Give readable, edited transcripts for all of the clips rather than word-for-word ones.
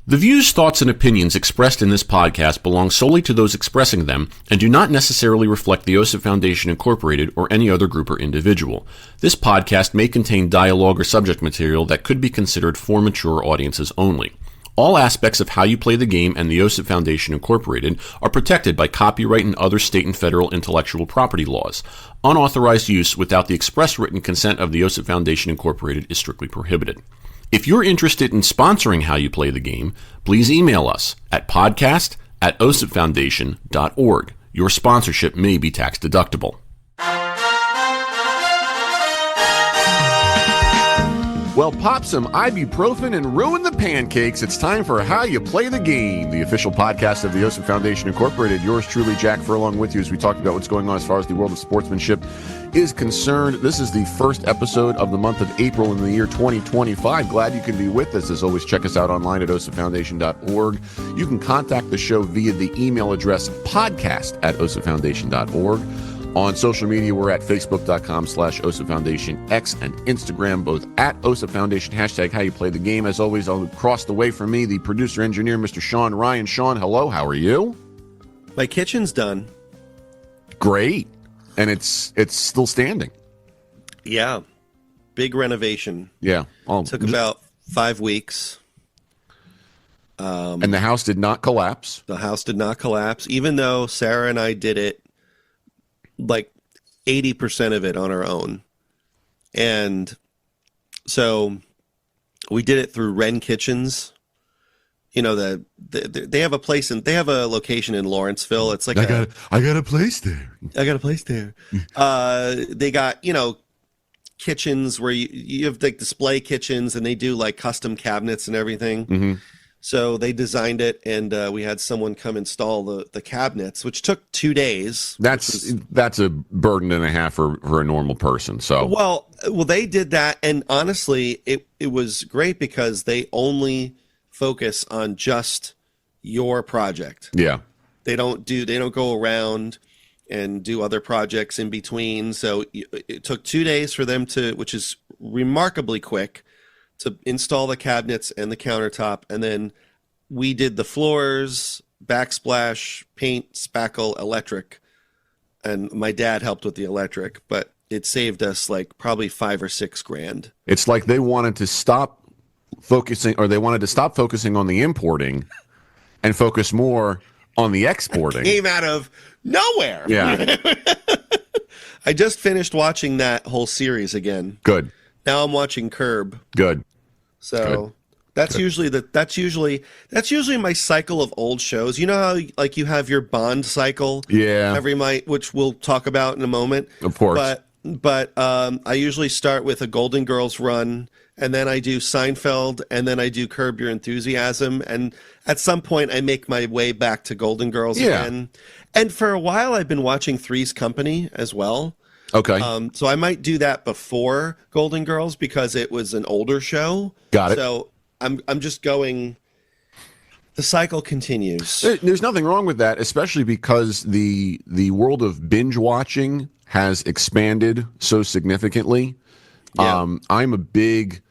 The views, thoughts, and opinions expressed in this podcast belong solely to those expressing them and do not necessarily reflect the OSIP Foundation Incorporated or any other group or individual. This podcast may contain dialogue or subject material that could be considered for mature audiences only. All aspects of how you play the game and the OSIP Foundation Incorporated are protected by copyright and other state and federal intellectual property laws. Unauthorized use without the express written consent of the OSIP Foundation Incorporated is strictly prohibited. If you're interested in sponsoring How You Play the Game, please email us at podcast@osipfoundation.org. Your sponsorship may be tax deductible. Well, pop some ibuprofen and ruin the pancakes. It's time for How You Play the Game, the official podcast of the OSIP Foundation Incorporated. Yours truly, Jack Furlong, with you as we talk about what's going on as far as the world of sportsmanship is concerned. This is the first episode of the month of April in the year 2025. Glad you can be with us. As always, check us out online at osipfoundation.org. You can contact the show via the email address podcast@osipfoundation.org. On social media, we're at facebook.com/OSIP Foundation, X and Instagram, both at OSIP Foundation, hashtag How You Play the Game. As always, across the way from me, the producer engineer, Mr. Sean Ryan. Sean, hello, how are you? My kitchen's done. Great. And it's still standing. Yeah. Big renovation. Yeah. Took about 5 weeks. And the house did not collapse. The house did not collapse, even though Sarah and I did it like 80% of it on our own. And so we did it through Wren Kitchens. You know, they have a place they have a location in Lawrenceville. It's like I got a place there. I got a place there. They got, kitchens where you have like display kitchens, and they do like custom cabinets and everything. Mm-hmm. So they designed it, and we had someone come install the cabinets, which took 2 days. That's a burden and a half for a normal person. So well, they did that, and honestly, it was great because they only focus on just your project. Yeah, they don't go around and do other projects in between. So it took 2 days for them which is remarkably quick, to install the cabinets and the countertop. And then we did the floors, backsplash, paint, spackle, electric. And my dad helped with the electric, but it saved us like probably $5 or $6 grand. It's like they wanted to stop focusing on the importing and focus more on the exporting. Came out of nowhere. Yeah. I just finished watching that whole series again. Good. Now I'm watching Curb. Good. So that's usually my cycle of old shows. You know how like you have your Bond cycle, which we'll talk about in a moment. Of course. But I usually start with a Golden Girls run, and then I do Seinfeld, and then I do Curb Your Enthusiasm, and at some point I make my way back to Golden Girls again. And for a while I've been watching Three's Company as well. Okay. So I might do that before Golden Girls because it was an older show. Got it. So I'm just going. The cycle continues. There's nothing wrong with that, especially because the world of binge watching has expanded so significantly. Yeah. I'm a big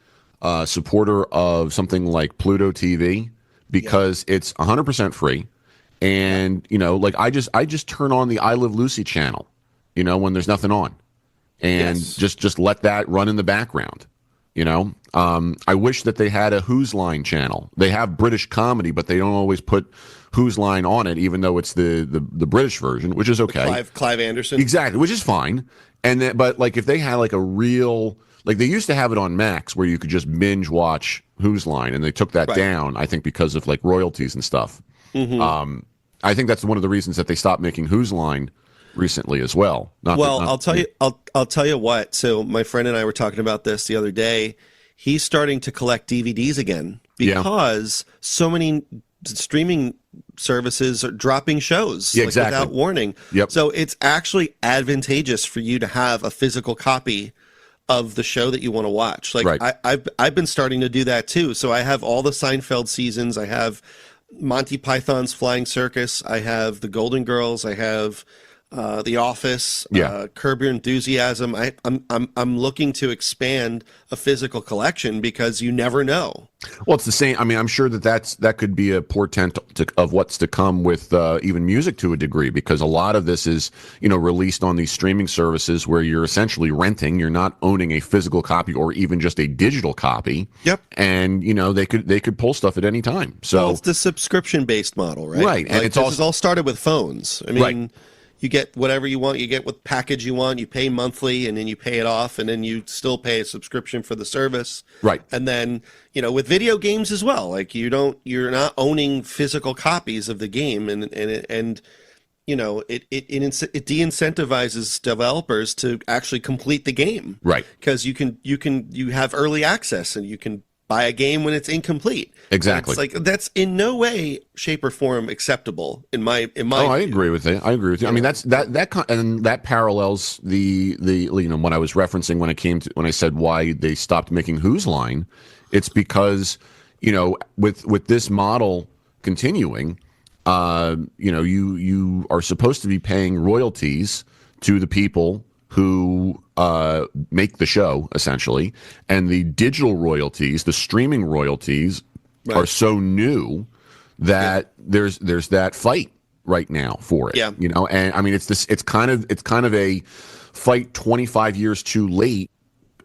supporter of something like Pluto TV because it's 100% free, and like I just turn on the I Live Lucy channel. When there's nothing on, and just let that run in the background. I wish that they had a Who's Line channel. They have British comedy, but they don't always put Who's Line on it, even though it's the British version, which is okay. Clive Anderson, exactly, which is fine. And then, but like if they had like a real, like they used to have it on Max where you could just binge watch Who's Line, and they took that down, I think, because of like royalties and stuff. Mm-hmm. I think that's one of the reasons that they stopped making Who's Line recently as well. I'll tell you what. So my friend and I were talking about this the other day. He's starting to collect DVDs again because so many streaming services are dropping shows without warning. Yep. So it's actually advantageous for you to have a physical copy of the show that you want to watch. I've been starting to do that too. So I have all the Seinfeld seasons. I have Monty Python's Flying Circus. I have the Golden Girls. I have The Office, Yeah. Curb Your Enthusiasm. I'm looking to expand a physical collection because you never know. Well, it's the same. I mean, I'm sure that could be a portent of what's to come with even music to a degree, because a lot of this is, released on these streaming services where you're essentially renting. You're not owning a physical copy or even just a digital copy. Yep. And they could pull stuff at any time. So Well, it's the subscription-based model, right? Right, and it's also all started with phones. I mean, Right. you get whatever you want. You get what package you want. You pay monthly, and then you pay it off, and then you still pay a subscription for the service. Right. And then, with video games as well, like you're not owning physical copies of the game, and it de-incentivizes developers to actually complete the game. Right. Because you have early access, and you can buy a game when it's incomplete. Exactly. It's like that's in no way, shape, or form acceptable in my. I agree with it. I agree with you. I mean, that parallels the what I was referencing when I said why they stopped making Who's Line. It's because with this model continuing, you are supposed to be paying royalties to the people who make the show, essentially, and the digital royalties, the streaming royalties, Right. are so new that there's that fight right now for it. Yeah. And I mean, it's kind of a fight 25 years too late.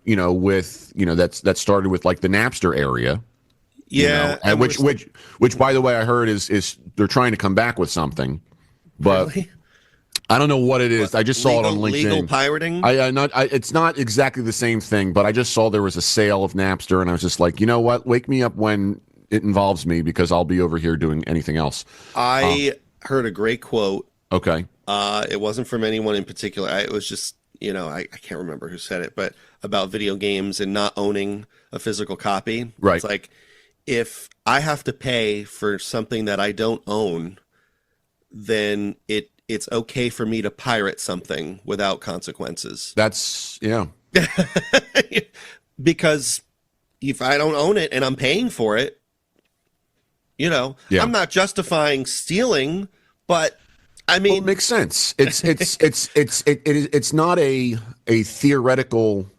That started with like the Napster area. Yeah, and which by the way, I heard is they're trying to come back with something, but. Really? I don't know what it is. I just saw it on LinkedIn. Legal pirating? It's not exactly the same thing, but I just saw there was a sale of Napster, and I was just like, you know what? Wake me up when it involves me, because I'll be over here doing anything else. I heard a great quote. Okay. It wasn't from anyone in particular. It was just, I can't remember who said it, but about video games and not owning a physical copy. Right. It's like, if I have to pay for something that I don't own, then it's okay for me to pirate something without consequences. That's, yeah. Because if I don't own it and I'm paying for it, Yeah. I'm not justifying stealing, but I mean, Well, it makes sense. It's not a theoretical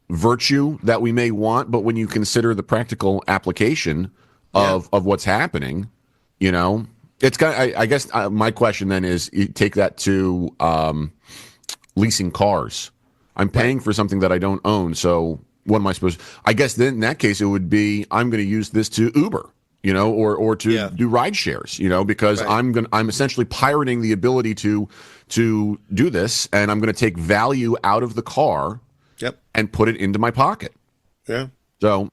virtue that we may want, but when you consider the practical application of what's happening, it's got. I guess my question then is, you take that to leasing cars. I'm paying for something that I don't own, so what am I supposed? I guess then in that case it would be, I'm going to use this to Uber, or to do ride shares, because Right. I'm essentially pirating the ability to do this, and I'm going to take value out of the car Yep. and put it into my pocket. Yeah. So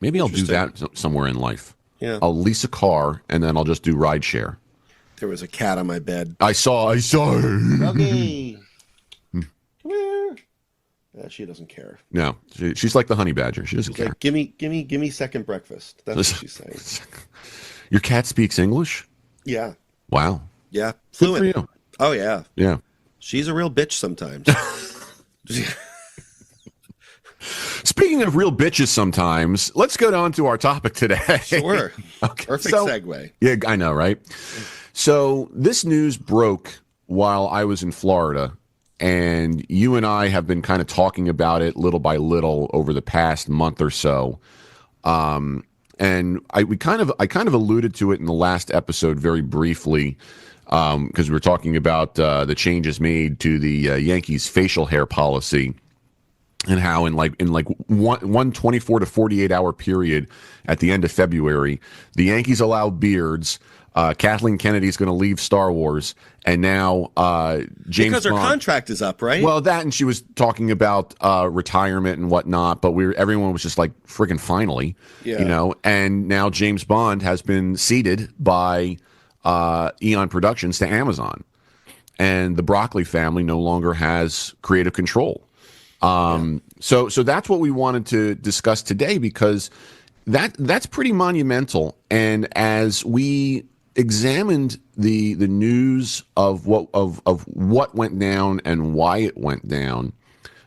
maybe I'll do Interesting. that somewhere in life. Yeah. I'll lease a car and then I'll just do ride share. There was a cat on my bed. I saw. Doggy, come here. She doesn't care. No, she's like the honey badger. She doesn't She's care. like, give me second breakfast. That's what she's saying. Your cat speaks English? Yeah. Wow. Yeah. Good for Fluent. you. Oh yeah. Yeah. She's a real bitch sometimes. Speaking of real bitches sometimes, let's go on to our topic today. Sure. Okay. Perfect segue. Yeah, I know, right? So this news broke while I was in Florida, and you and I have been kind of talking about it little by little over the past month or so. And I kind of alluded to it in the last episode very briefly, because we were talking about the changes made to the Yankees facial hair policy, and how in one 24 to 48 hour period at the end of February, the Yankees allow beards. Kathleen Kennedy's going to leave Star Wars, and now James Because her Bond. contract is up, right? Well, that, and she was talking about retirement and whatnot, but everyone was just like, friggin' finally, Yeah. And now James Bond has been ceded by Eon Productions to Amazon, and the Broccoli family no longer has creative control. So that's what we wanted to discuss today, because that's pretty monumental. And as we examined the news of what went down and why it went down,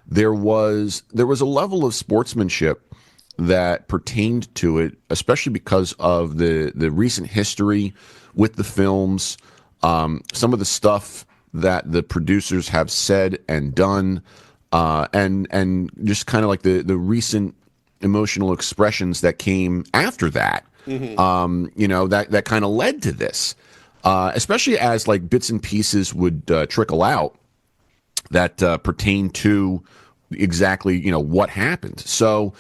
there was a level of sportsmanship that pertained to it, especially because of the recent history with the films, some of the stuff that the producers have said and done, and just kind of like the recent emotional expressions that came after that, that kind of led to this, especially as like bits and pieces would trickle out that pertain to exactly what happened. So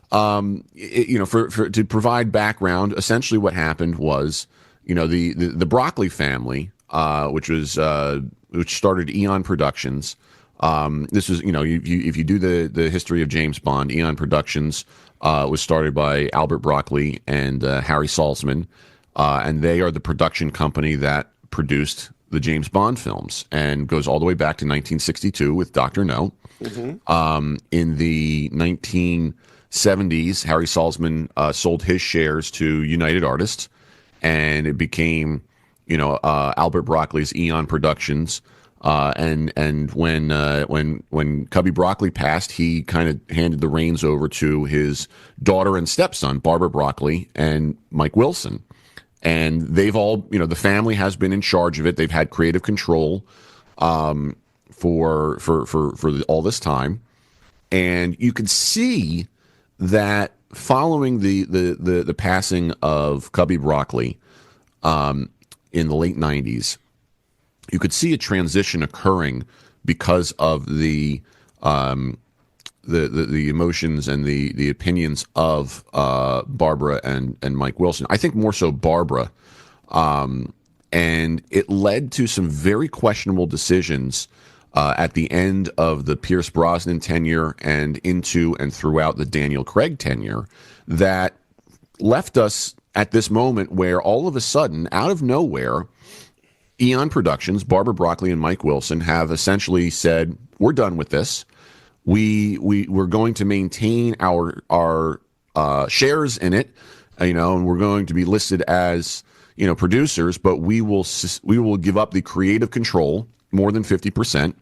for to provide background, essentially what happened was the Broccoli family, which started Eon Productions. This was if you do the history of James Bond, Eon Productions was started by Albert Broccoli and Harry Saltzman, and they are the production company that produced the James Bond films, and goes all the way back to 1962 with Dr. No. In the 1970s, Harry Saltzman sold his shares to United Artists, and it became, Albert Broccoli's Eon Productions. And when Cubby Broccoli passed, he kind of handed the reins over to his daughter and stepson, Barbara Broccoli and Mike Wilson. And they've all, the family has been in charge of it. They've had creative control for all this time, and you could see that following the passing of Cubby Broccoli in the late 90s, you could see a transition occurring because of the emotions and the opinions of Barbara and Mike Wilson. I think more so Barbara, and it led to some very questionable decisions at the end of the Pierce Brosnan tenure and into and throughout the Daniel Craig tenure that left us at this moment where all of a sudden, out of nowhere, Eon Productions, Barbara Broccoli and Mike Wilson have essentially said, we're done with this. We're going to maintain our shares in it, and we're going to be listed as producers, but we will give up the creative control, more than 50%,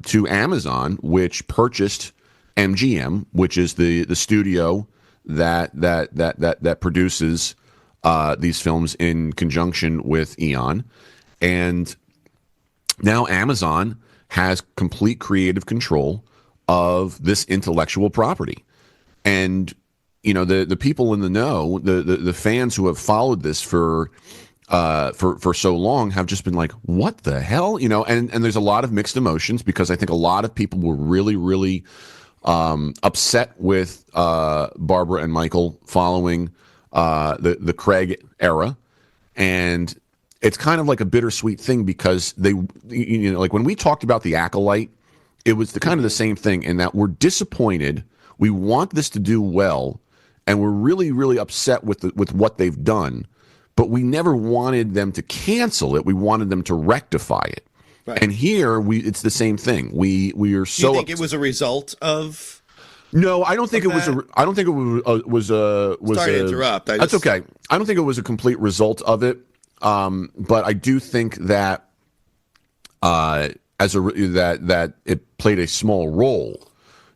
to Amazon, which purchased MGM, which is the studio that produces these films in conjunction with Eon. And now Amazon has complete creative control of this intellectual property. And the people in the know, the fans who have followed this for so long have just been like, what the hell? And there's a lot of mixed emotions, because I think a lot of people were really, really upset with Barbara and Michael following the Craig era. And it's kind of like a bittersweet thing, because they, like when we talked about The Acolyte, it was kind of the same thing, in that we're disappointed. We want this to do well, and we're really, really upset with what they've done. But we never wanted them to cancel it. We wanted them to rectify it. Right. And here, it's the same thing. We are so. You think it was a result of? No, I don't think it was. I don't think it was a. Sorry to interrupt. That's okay. I don't think it was a complete result of it. But I do think that that it played a small role.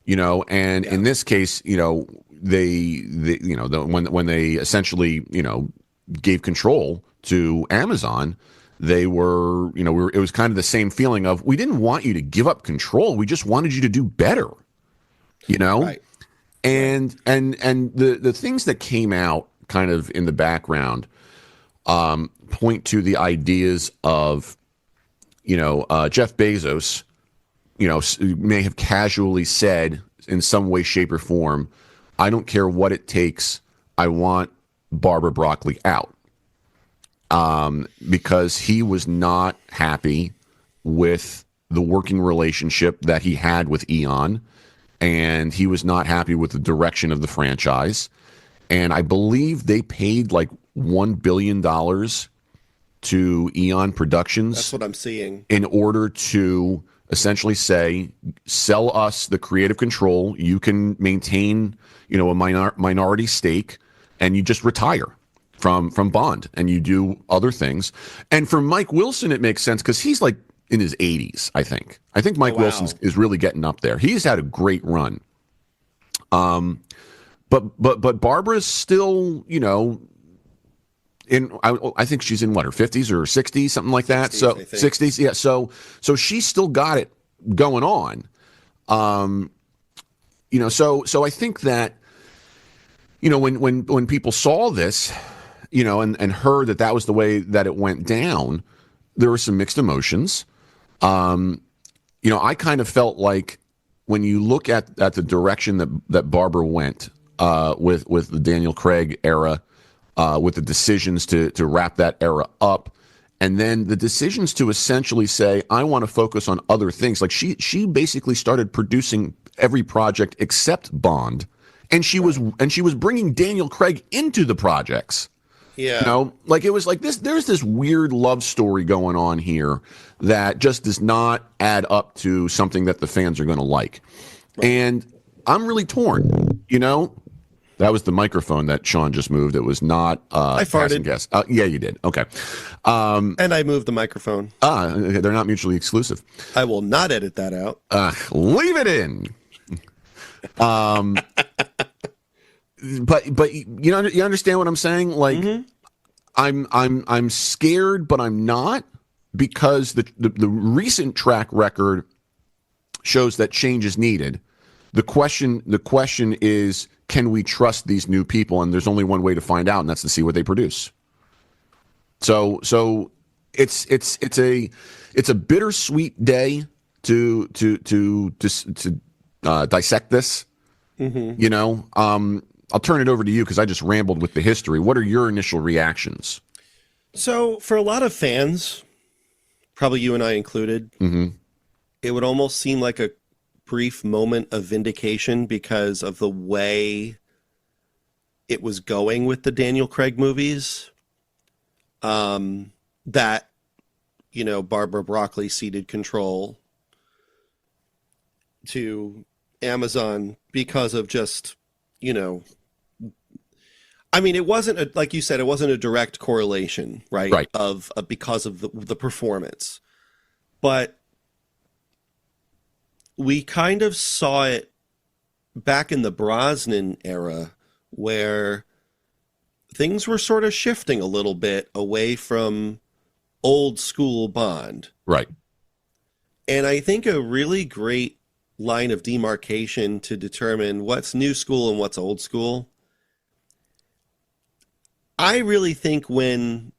And in this case, they when they essentially gave control to Amazon, they were it was kind of the same feeling of, we didn't want you to give up control, we just wanted you to do better. Right. And the things that came out kind of in the background point to the ideas of Jeff Bezos may have casually said in some way, shape, or form, I don't care what it takes, I want Barbara Broccoli out, because he was not happy with the working relationship that he had with Eon, and he was not happy with the direction of the franchise. And I believe they paid like $1 billion to Eon Productions. That's what I'm seeing. In order to essentially say, sell us the creative control, you can maintain a minority stake, and you just retire from Bond and you do other things. And for Mike Wilson, it makes sense, because he's like in his 80s, I think. I think Mike Wilson is really getting up there. He's had a great run. But Barbara's still, I think she's in what, her 50s or 60s, something like that. 60s, So I think. 60s, yeah. So she's still got it going on. So I think that, when people saw this, and heard that was the way that it went down, there were some mixed emotions. I kind of felt like when you look at the direction that Barbara went with the Daniel Craig era, with the decisions to wrap that era up, and then the decisions to essentially say, I want to focus on other things. Like she basically started producing every project except Bond, and she was bringing Daniel Craig into the projects. Yeah. Like it was like this. There's this weird love story going on here that just does not add up to something that the fans are going to like. Right. And I'm really torn. That was the microphone that Sean just moved. It was not. I farted. Guess. Yeah, you did. Okay. And I moved the microphone. They're not mutually exclusive. I will not edit that out. Leave it in. But you understand what I'm saying? Like, mm-hmm. I'm scared, but I'm not, because the recent track record shows that change is needed. The question is, can we trust these new people? And there's only one way to find out, and that's to see what they produce. So it's a bittersweet day to dissect this. Mm-hmm. I'll turn it over to you because I just rambled with the history. What are your initial reactions? So for a lot of fans, probably you and I included, mm-hmm. it would almost seem like a brief moment of vindication because of the way it was going with the Daniel Craig movies. That, Barbara Broccoli ceded control to Amazon because of just, it wasn't like you said, it wasn't a direct correlation, right? Right. Of because of the performance, but we kind of saw it back in the Brosnan era where things were sort of shifting a little bit away from old school Bond. Right. And I think a really great line of demarcation to determine what's new school and what's old school. I really think when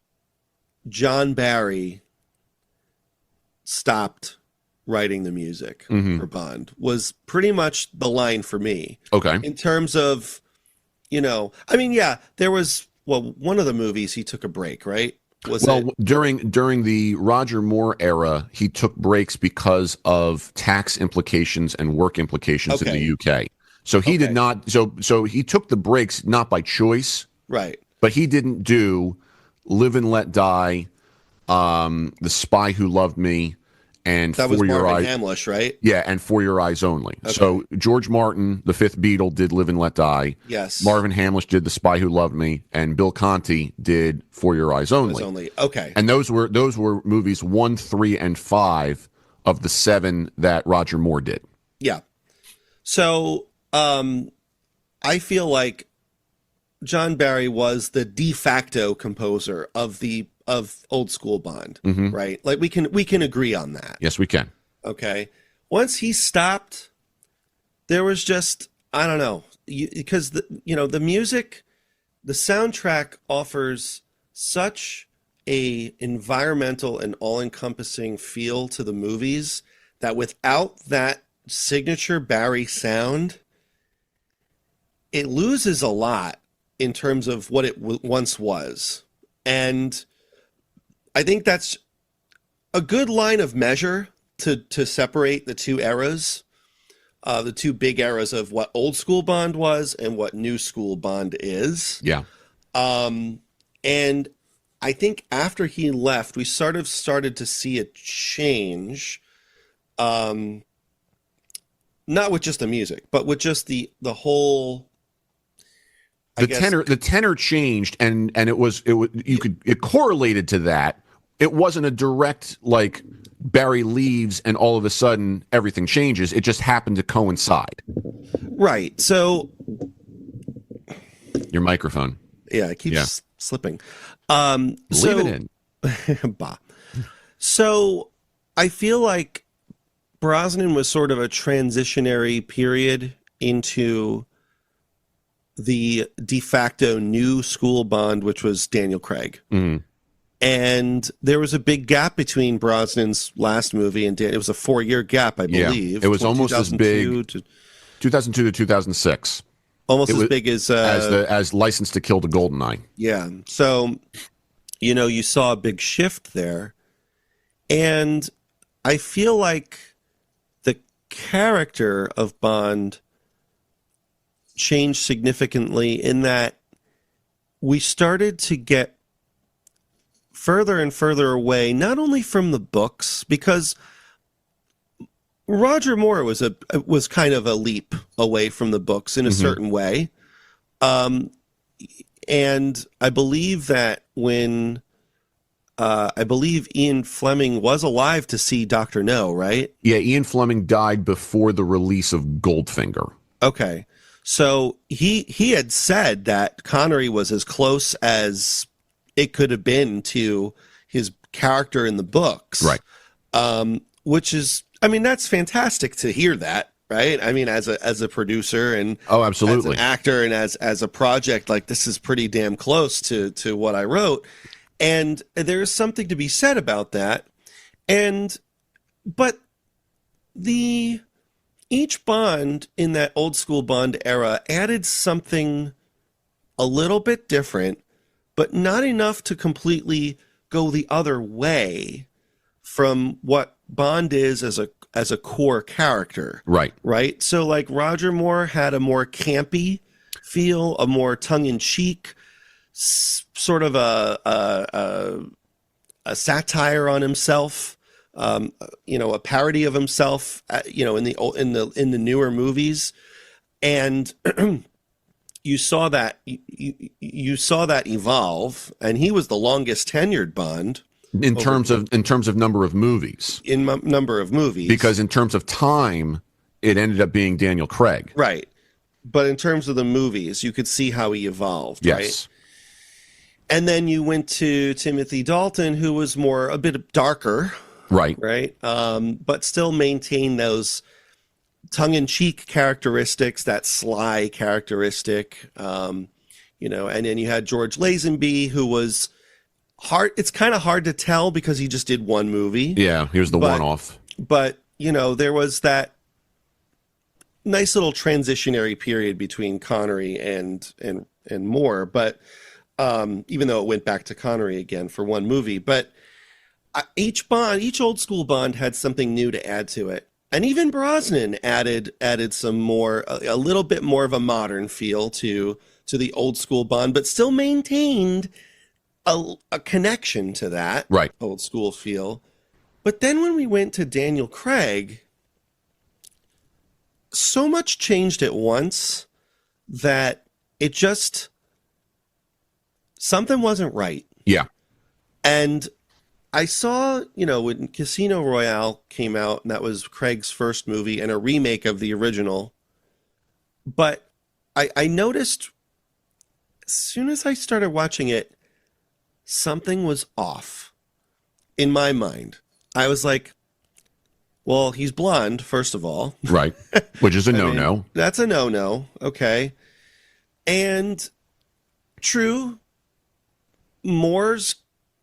John Barry stopped writing the music mm-hmm. for Bond was pretty much the line for me. Okay. In terms of, there was, one of the movies he took a break, right? During the Roger Moore era, he took breaks because of tax implications and work implications in the UK. So he did not. So he took the breaks not by choice, right? But he didn't do Live and Let Die, The Spy Who Loved Me, and that was Marvin Hamlish, right? Yeah, and For Your Eyes Only. Okay. So George Martin, the fifth Beatle, did Live and Let Die. Yes. Marvin Hamlish did The Spy Who Loved Me, and Bill Conti did For Your Eyes Only. Okay. And those were movies 1, 3, and 5 of the 7 that Roger Moore did. Yeah. So I feel like John Barry was the de facto composer of old school Bond, mm-hmm. right? Like we can agree on that. Yes, we can. Okay. Once he stopped, there was just, I don't know, because the music, the soundtrack offers such a environmental and all-encompassing feel to the movies that without that signature Barry sound, it loses a lot in terms of what it once was. And I think that's a good line of measure to separate the two eras, the two big eras of what old school Bond was and what new school Bond is. Yeah. And I think after he left, we sort of started to see a change, not with just the music, but with just the whole. The tenor changed, and it correlated to that. It wasn't a direct like Barry leaves and all of a sudden everything changes. It just happened to coincide. Right. So your microphone. Yeah, it keeps slipping. Leave it in. Bah. So I feel like Brosnan was sort of a transitionary period into the de facto new school Bond, which was Daniel Craig. Mm. And there was a big gap between Brosnan's last movie and it was a 4-year gap, I believe. It was almost as big. 2002 to 2006. Almost as big as License to Kill the Goldeneye. Yeah. So, you saw a big shift there. And I feel like the character of Bond changed significantly in that we started to get further and further away, not only from the books, because Roger Moore was kind of a leap away from the books in a certain way. And I believe that when I believe Ian Fleming was alive to see Dr. No, right? Yeah, Ian Fleming died before the release of Goldfinger. Okay. So he had said that Connery was as close as it could have been to his character in the books. Right. Which is, that's fantastic to hear that, right? As a producer and absolutely, as an actor and as a project, like this is pretty damn close to what I wrote. And there's something to be said about that. But each Bond in that old school Bond era added something a little bit different, but not enough to completely go the other way from what Bond is as a core character. Right. Right. So like Roger Moore had a more campy feel, a more tongue-in-cheek, sort of a satire on himself, a parody of himself, in the newer movies, and you saw that you saw that evolve, and he was the longest tenured Bond in terms of number of movies. Number of movies, because in terms of time, it ended up being Daniel Craig. Right. But in terms of the movies, you could see how he evolved. Yes. Right. And then you went to Timothy Dalton, who was a bit darker. Right. Right. But still maintained those tongue-in-cheek characteristics, that sly characteristic. And then you had George Lazenby, who was hard. It's kind of hard to tell because he just did one movie. Yeah, he was the one-off. But, there was that nice little transitionary period between Connery and Moore. But even though it went back to Connery again for one movie, but each old school Bond had something new to add to it. And even Brosnan added some more, a little bit more of a modern feel to the old school Bond, but still maintained a connection to that old school feel. But then when we went to Daniel Craig, so much changed at once that it just, something wasn't right. Yeah. And I saw, when Casino Royale came out, and that was Craig's first movie and a remake of the original. But I noticed as soon as I started watching it, something was off in my mind. I was like, well, he's blonde, first of all. Right. Which is a no-no. That's a no-no. Okay. And true, Moore's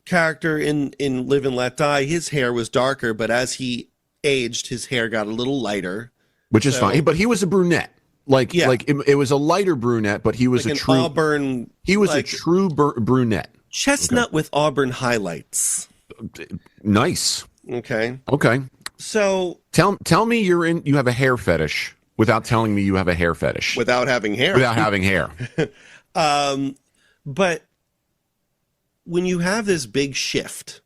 character in Live and Let Die, his hair was darker, but as he aged, his hair got a little lighter. Which is fine. But he was a brunette. It was a lighter brunette, but he was like a true auburn. He was a true brunette. Chestnut with auburn highlights. Nice. Okay. So tell me you have a hair fetish without telling me you have a hair fetish. Without having hair. Without having hair. But when you have this big shift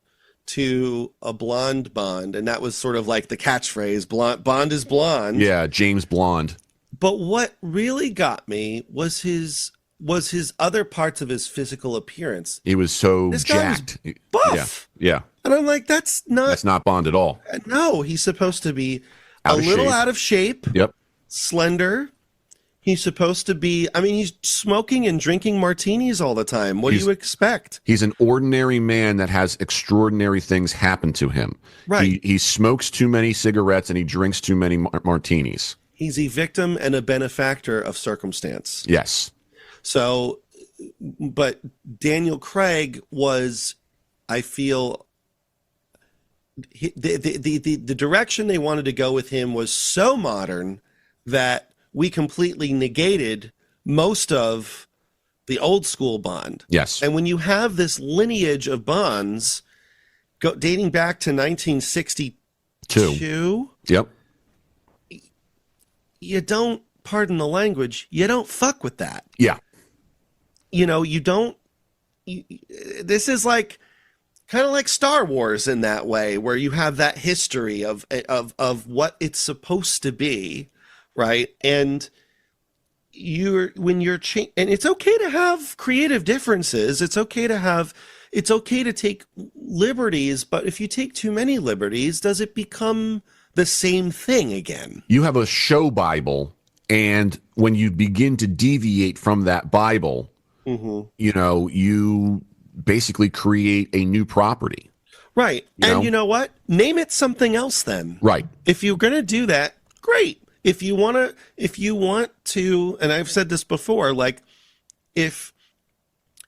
to a blonde Bond, and that was sort of like the catchphrase, Bond is blonde. Yeah, James Blonde. But what really got me was his other parts of his physical appearance. He was so this jacked. Guy was buff. Yeah. And I'm like, that's not Bond at all. No, he's supposed to be out of shape. Yep. Slender, He's supposed to be, I mean, he's smoking and drinking martinis all the time. What do you expect? He's an ordinary man that has extraordinary things happen to him. Right. He smokes too many cigarettes and he drinks too many martinis. He's a victim and a benefactor of circumstance. Yes. So, but Daniel Craig was, I feel, the direction they wanted to go with him was so modern that we completely negated most of the old school Bond. Yes. And when you have this lineage of Bonds dating back to 1962, Yep. you don't, pardon the language, you don't fuck with that. Yeah. You know, you don't, this is like, kind of like Star Wars in that way, where you have that history of what it's supposed to be. Right. And and it's okay to have creative differences. It's okay to take liberties. But if you take too many liberties, does it become the same thing again? You have a show Bible, and when you begin to deviate from that Bible, you basically create a new property. Right. You know what? Name it something else then. Right. If you're going to do that, great. If you want to, and I've said this before, like if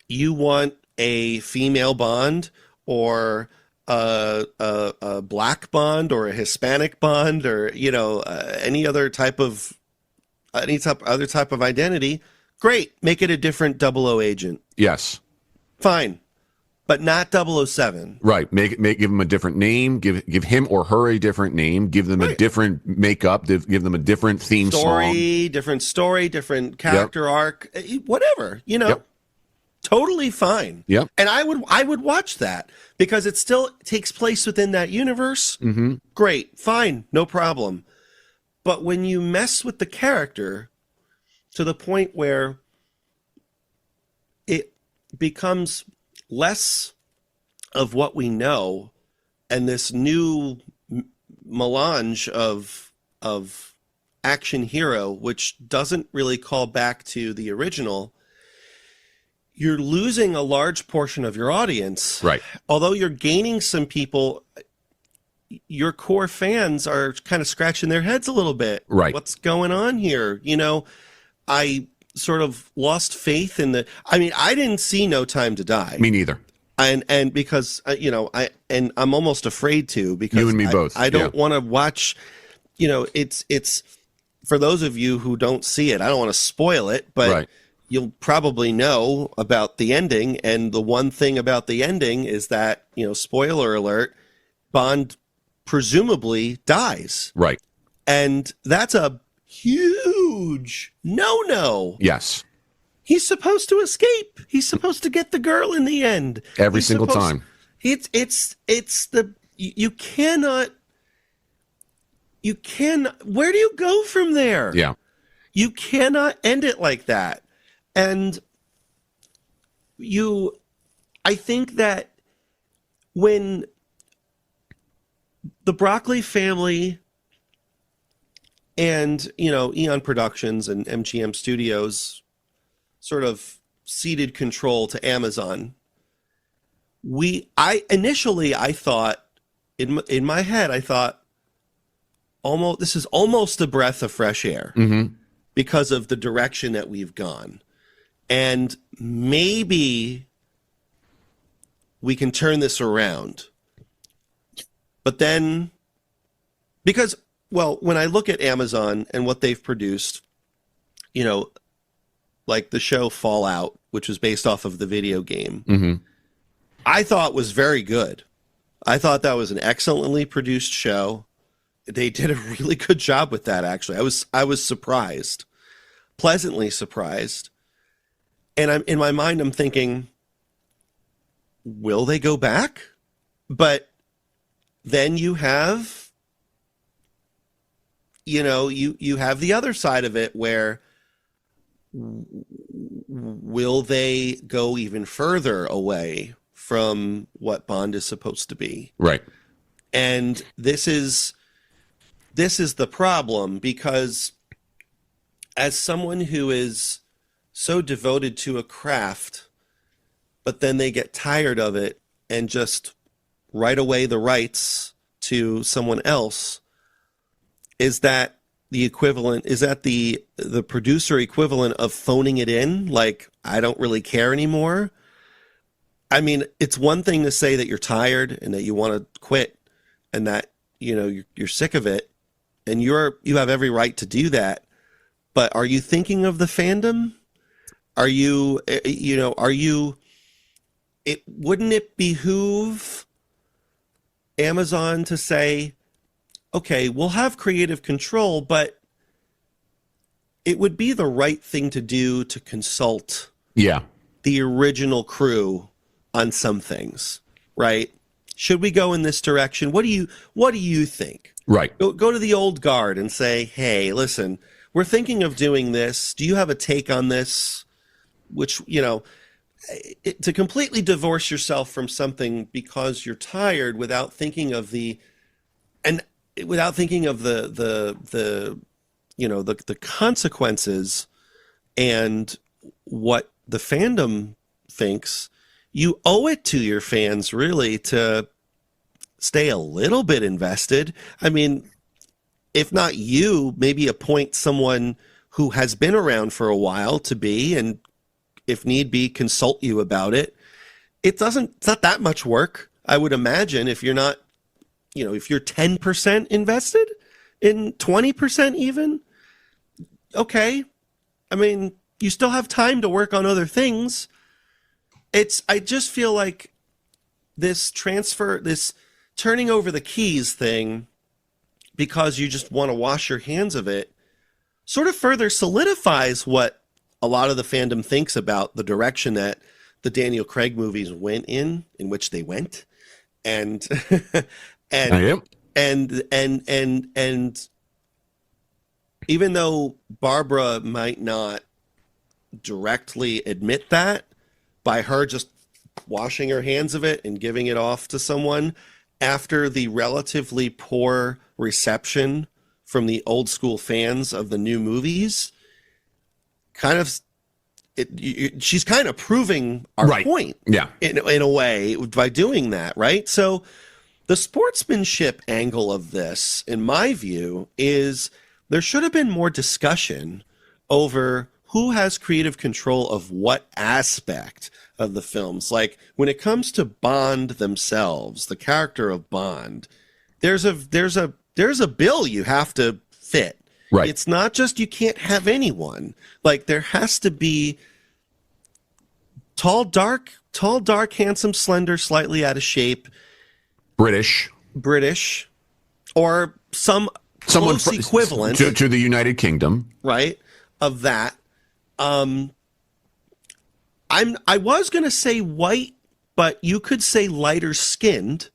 you want a female Bond or a black Bond or a Hispanic Bond or, any other type of identity, great. Make it a different 00 agent. Yes. Fine. But not 007. Right. Give him a different name. Give him or her a different name. Give them a different makeup. Give them a different theme song. Different story, different character arc, whatever. Yep. Totally fine. Yep. And I would watch that because it still takes place within that universe. Mm-hmm. Great, fine, no problem. But when you mess with the character to the point where it becomes less of what we know and this new melange of action hero, which doesn't really call back to the original, you're losing a large portion of your audience. Right. Although you're gaining some people, your core fans are kind of scratching their heads a little bit. Right. What's going on here? I sort of lost faith in I didn't see No Time to Die. Me neither. And because I'm almost afraid to, because you and me both. I don't want to watch. It's for those of you who don't see it. I don't want to spoil it, but right. You'll probably know about the ending. And the one thing about the ending is that spoiler alert, Bond presumably dies. Right. And that's a huge no. Yes. He's supposed to escape. He's supposed to get the girl in the end. Every single time. You cannot, where do you go from there? Yeah. You cannot end it like that. And I think that when the Broccoli family and, Eon Productions and MGM Studios sort of ceded control to Amazon, I thought in my head, I thought this is almost a breath of fresh air because of the direction that we've gone. And maybe we can turn this around. But then, because, when I look at Amazon and what they've produced, like the show Fallout, which was based off of the video game, I thought was very good. I thought that was an excellently produced show. They did a really good job with that, actually. I was surprised, pleasantly surprised. And in my mind, I'm thinking, will they go back? But then you have, you have the other side of it where will they go even further away from what Bond is supposed to be? Right. And this is the problem, because as someone who is so devoted to a craft, but then they get tired of it and just write away the rights to someone else, is that the equivalent, is that the producer equivalent of phoning it in? Like, I don't really care anymore. I mean, it's one thing to say that you're tired and that you want to quit and that, you know, you're sick of it, and you have every right to do that. But are you thinking of the fandom? Are you, wouldn't it behoove Amazon to say, okay, we'll have creative control, but it would be the right thing to do to consult the original crew on some things, right? Should we go in this direction? What do you think? Right. Go to the old guard and say, hey, listen, we're thinking of doing this. Do you have a take on this? Which, to completely divorce yourself from something because you're tired without thinking of the consequences and what the fandom thinks, you owe it to your fans really to stay a little bit invested. I mean, if not you, maybe appoint someone who has been around for a while to be, and if need be, consult you about it. It's not that much work, I would imagine, if you're not, if you're 10% invested in 20% even, okay. I mean, you still have time to work on other things. I just feel like this turning over the keys thing because you just want to wash your hands of it sort of further solidifies what a lot of the fandom thinks about the direction that the Daniel Craig movies went in which they went. And and even though Barbara might not directly admit that, by her just washing her hands of it and giving it off to someone after the relatively poor reception from the old school fans of the new movies, she's kind of proving our point, in a way, by doing that, right? So the sportsmanship angle of this, in my view, is there should have been more discussion over who has creative control of what aspect of the films. Like, when it comes to Bond themselves, the character of Bond, there's a bill you have to fit. Right. It's not just you can't have anyone. Like, there has to be tall, dark, handsome, slender, slightly out of shape, British, or someone close equivalent to the United Kingdom, right? Of that. I was going to say white, but you could say lighter skinned,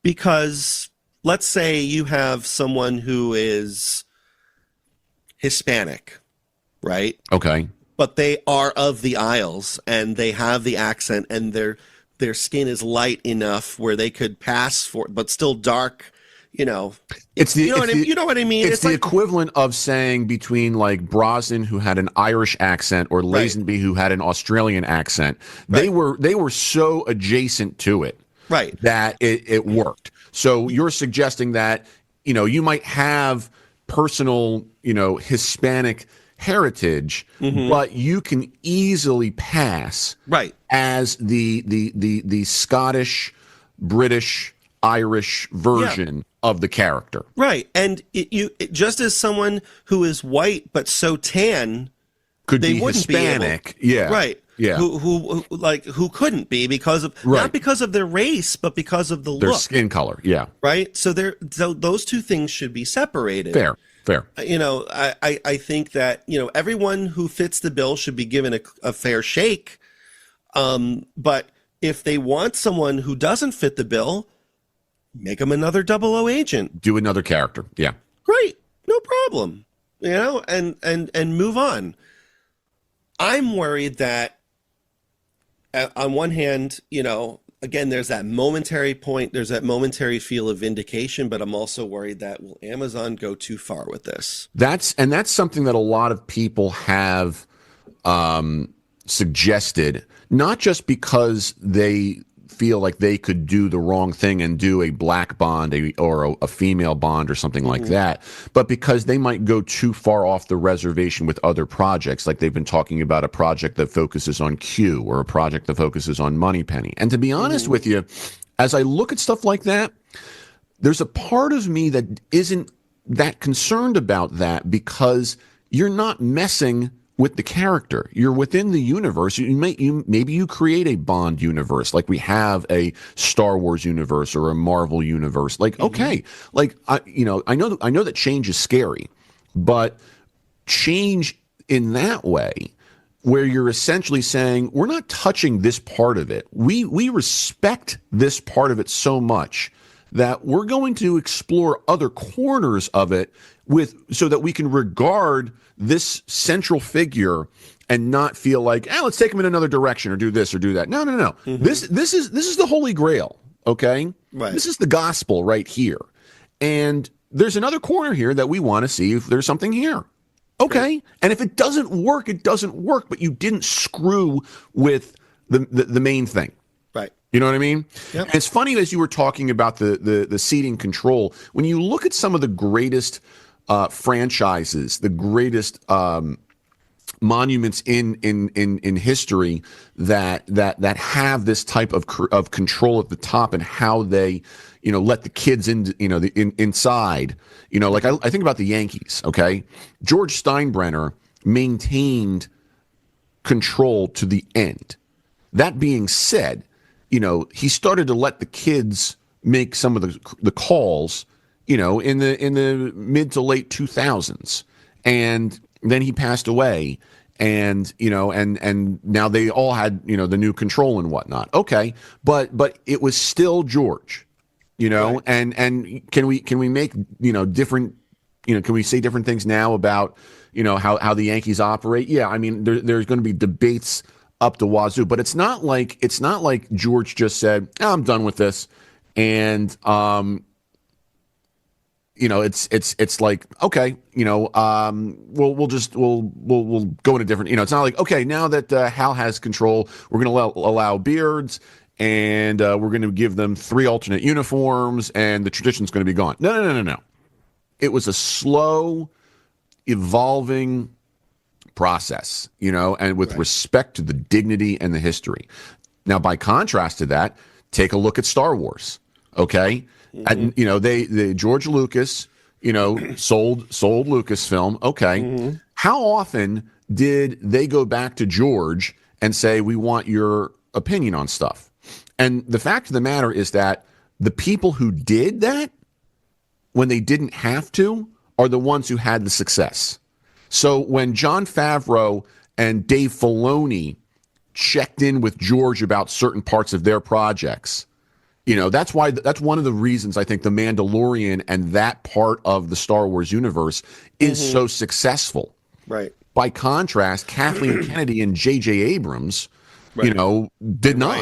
because let's say you have someone who is Hispanic, right? Okay. But they are of the Isles and they have the accent, and their skin is light enough where they could pass for, but still dark. You know what I mean? It's the equivalent of saying between like Brosnan, who had an Irish accent, or Lazenby, who had an Australian accent. They were so adjacent to it, right, that it worked. So you're suggesting that, you might have personal, Hispanic heritage, but you can easily pass as the Scottish, British, Irish version of the character. Right. And it just as someone who is white but so tan could be Hispanic. Right. Yeah. Who couldn't be because of not because of their race, but because of the their skin color. Yeah. Right. So those two things should be separated. Fair. I think that, everyone who fits the bill should be given a fair shake. But if they want someone who doesn't fit the bill, make them another 00 agent. Do another character. Yeah. Great. No problem. And move on. I'm worried that on one hand, again, there's that momentary point, there's that momentary feel of vindication, but I'm also worried that will Amazon go too far with this? That's something that a lot of people have suggested, not just because they feel like they could do the wrong thing and do a black bond or a female bond or something like that, but because they might go too far off the reservation with other projects. Like they've been talking about a project that focuses on Q or a project that focuses on Moneypenny. And to be honest with you, as I look at stuff like that, there's a part of me that isn't that concerned about that, because you're not messing with the character. You're within the universe. Maybe you create a Bond universe, like we have a Star Wars universe or a Marvel universe. Like, okay, like I know that change is scary, but change in that way, where you're essentially saying we're not touching this part of it. We respect this part of it so much that we're going to explore other corners of it so that we can regard this central figure and not feel like, let's take him in another direction or do this or do that. No. This is the Holy Grail, okay? Right. This is the gospel right here. And there's another corner here that we want to see if there's something here. Okay. Right. And if it doesn't work, it doesn't work, but you didn't screw with the main thing. Right. You know what I mean? Yep. And it's funny, as you were talking about the seating control, when you look at some of the greatest franchises, the greatest monuments in history that have this type of control at the top, and how they let the kids in, inside. Like I think about the Yankees. Okay, George Steinbrenner maintained control to the end. That being said, he started to let the kids make some of the calls, in the mid to late 2000s, and then he passed away, and and now they all had the new control and whatnot. Okay, but it was still George, Right. and can we make different, can we say different things now about how the Yankees operate? Yeah, I mean there's going to be debates up the wazoo, but it's not like George just said, I'm done with this, and it's like, okay, we'll go in a different, it's not like, okay, now that Hal has control, we're going to allow beards, and we're going to give them 3 alternate uniforms, and the tradition's going to be gone. No. It was a slow, evolving process, and with respect to the dignity and the history. Now, by contrast to that, take a look at Star Wars, okay? And they George Lucas, sold Lucasfilm. Okay. How often did they go back to George and say, we want your opinion on stuff? And the fact of the matter is that the people who did that when they didn't have to are the ones who had the success. So when Jon Favreau and Dave Filoni checked in with George about certain parts of their projects, that's one of the reasons I think The Mandalorian and that part of the Star Wars universe is so successful. Right. By contrast, Kathleen Kennedy and J.J. Abrams, did not.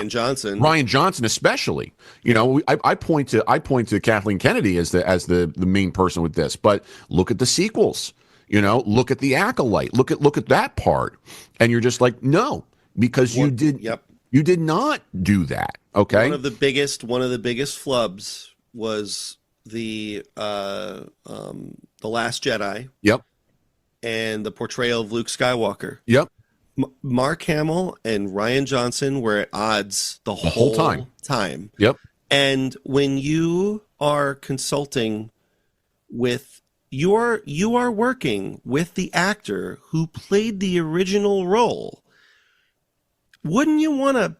Ryan Johnson especially. I point to Kathleen Kennedy as the main person with this. But look at the sequels. Look at The Acolyte. Look at that part, and you're just like, no, because you did. Yep. You did not do that. Okay. One of the biggest flubs was the Last Jedi. Yep. And the portrayal of Luke Skywalker. Yep. Mark Hamill and Ryan Johnson were at odds the whole time. Yep. And when you are consulting with you are working with the actor who played the original role, wouldn't you want to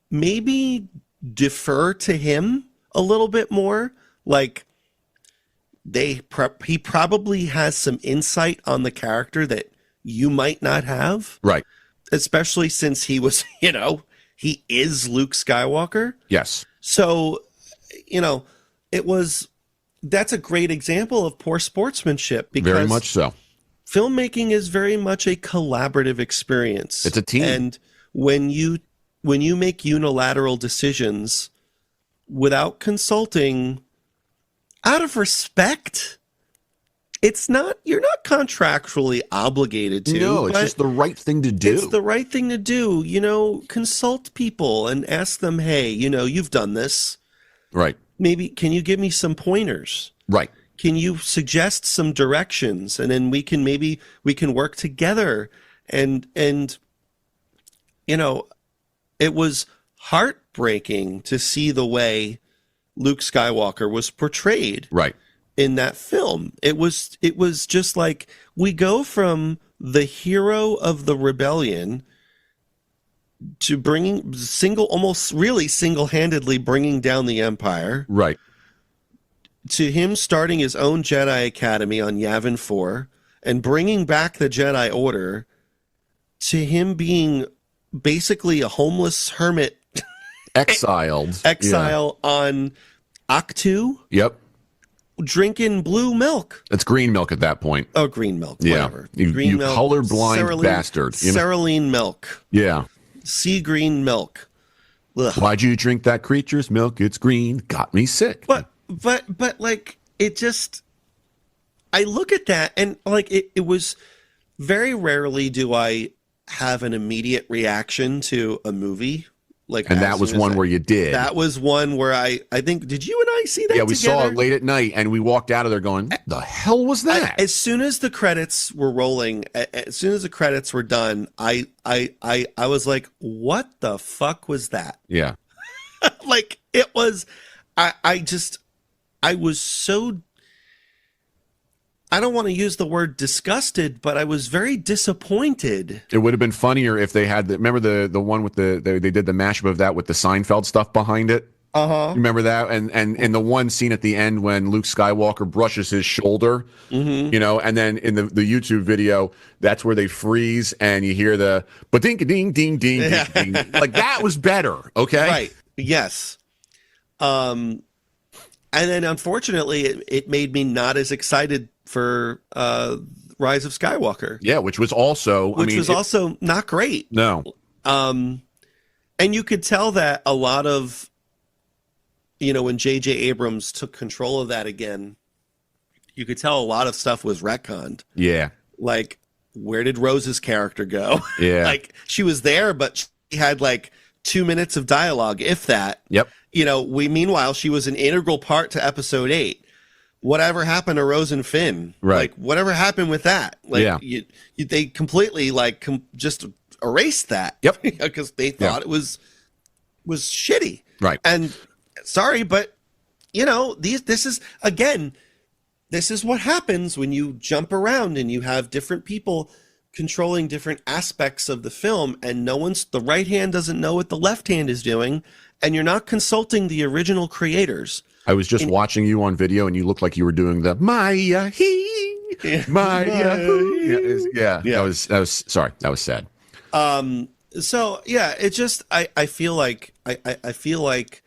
maybe defer to him a little bit more? Like, he probably has some insight on the character that you might not have. Right. Especially since he was, he is Luke Skywalker. Yes. So, that's a great example of poor sportsmanship, because very much so. Filmmaking is very much a collaborative experience. It's a team. And when you when you make unilateral decisions without consulting, out of respect, you're not contractually obligated to. No, it's just the right thing to do. It's the right thing to do. Consult people and ask them, hey, you've done this. Right. Maybe, can you give me some pointers? Right. Can you suggest some directions? And then we can work together. And it was heartbreaking to see the way Luke Skywalker was portrayed. Right. In that film. It was just like, we go from the hero of the rebellion to almost really single-handedly bringing down the Empire. Right. To him starting his own Jedi Academy on Yavin 4 and bringing back the Jedi Order, to him being basically a homeless hermit. Exile on Octu. Yep. Drinking blue milk. It's green milk at that point. Oh, green milk. Yeah. Whatever. You milk, colorblind bastard. Cerulean milk. Yeah. Sea green milk. Ugh. Why'd you drink that creature's milk? It's green. Got me sick. But like, it just, I look at that and like, it was very rarely do I have an immediate reaction to a movie. Like, and that was one where you did. That was one where I think, did you and I see that? Yeah, we together? saw it late at night, and we walked out of there going, "The hell was that?" As soon as the credits were rolling, as soon as the credits were done, I was like, "What the fuck was that?" Yeah, like it was. I was so. I don't want to use the word disgusted, but I was very disappointed. It would have been funnier if they had remember the one with they did the mashup of that with the Seinfeld stuff behind it. Remember that? And in the one scene at the end when Luke Skywalker brushes his shoulder, and then in the YouTube video, that's where they freeze and you hear the ba-ding ding ding ding ding. Like that was better. Okay. Right. Yes. And then unfortunately it made me not as excited for Rise of Skywalker. Yeah, which was also also not great. No. And you could tell that a lot of, when J.J. Abrams took control of that again, you could tell a lot of stuff was retconned. Yeah. Like, where did Rose's character go? Yeah. Like, she was there, but she had like 2 minutes of dialogue, if that. Yep. Meanwhile, she was an integral part to episode 8. Whatever happened to Rose and Finn? Right. Like, whatever happened with that? Like, yeah. They completely just erased that. Yep. Because they thought it was shitty. Right. And sorry, but this is what happens when you jump around and you have different people controlling different aspects of the film, and the right hand doesn't know what the left hand is doing, and you're not consulting the original creators. I was just watching you on video, and you looked like you were doing the Maya he, Maya who. Yeah. That was sorry. That was sad. So yeah, it just I feel like I feel like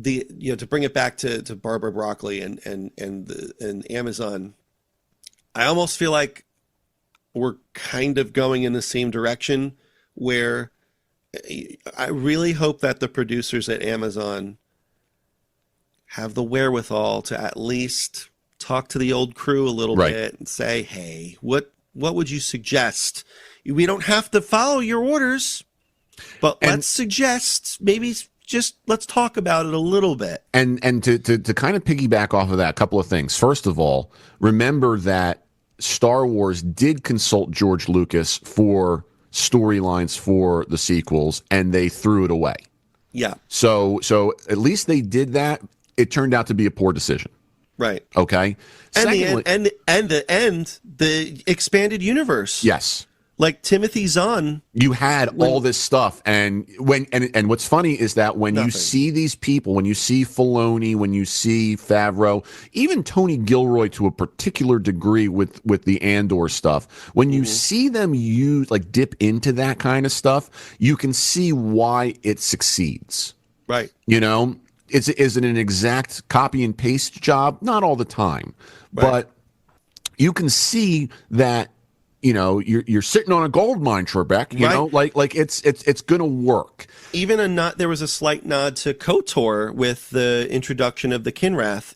to bring it back to Barbara Broccoli and Amazon, I almost feel like we're kind of going in the same direction, where I really hope that the producers at Amazon have the wherewithal to at least talk to the old crew a little bit and say, hey, what would you suggest? We don't have to follow your orders, but let's suggest maybe just let's talk about it a little bit. And to kind of piggyback off of that, a couple of things. First of all, remember that Star Wars did consult George Lucas for storylines for the sequels, and they threw it away. Yeah. So at least they did that. It turned out to be a poor decision. Right. Okay. And the expanded universe. Yes. Like Timothy Zahn. You had all this stuff, and what's funny is that when you see these people, when you see Filoni, when you see Favreau, even Tony Gilroy to a particular degree with the Andor stuff, when you see them dip into that kind of stuff, you can see why it succeeds. Right. Is it an exact copy and paste job? Not all the time, but you can see that. you're sitting on a gold mine, Trebek. It's gonna work. Even there was a slight nod to KOTOR with the introduction of the Kinrath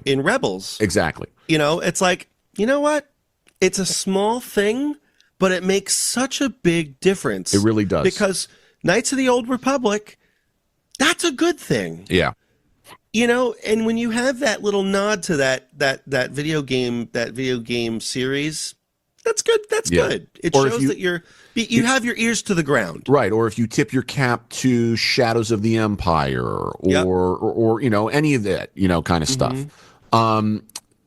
in Rebels. Exactly. It's like, you know what? It's a small thing, but it makes such a big difference. It really does. Because Knights of the Old Republic, that's a good thing. Yeah. And when you have that little nod to that video game series, that's good. That's good. It shows that you have your ears to the ground. Right. Or if you tip your cap to Shadows of the Empire or any of that, kind of stuff.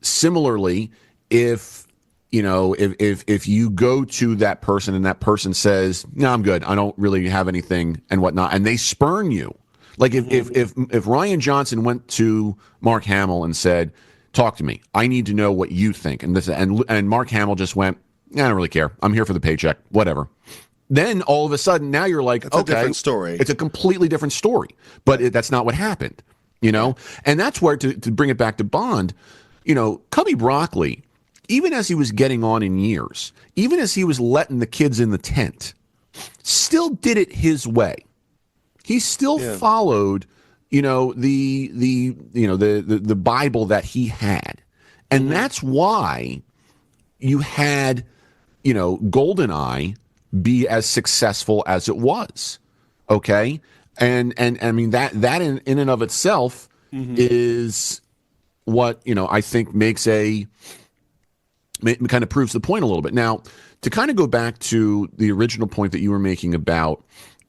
Similarly, if you go to that person and that person says, no, I'm good, I don't really have anything and whatnot, and they spurn you. Like if Ryan Johnson went to Mark Hamill and said, talk to me, I need to know what you think. And Mark Hamill just went, I don't really care. I'm here for the paycheck, whatever. Then all of a sudden, now you're like, that's okay, a different story. It's a completely different story, but that's not what happened, And that's where, to bring it back to Bond, Cubby Broccoli, even as he was getting on in years, even as he was letting the kids in the tent, still did it his way. He still followed, the Bible that he had, and that's why you had, GoldenEye be as successful as it was. Okay, and I mean that in and of itself is what I think kind of proves the point a little bit. Now, to kind of go back to the original point that you were making about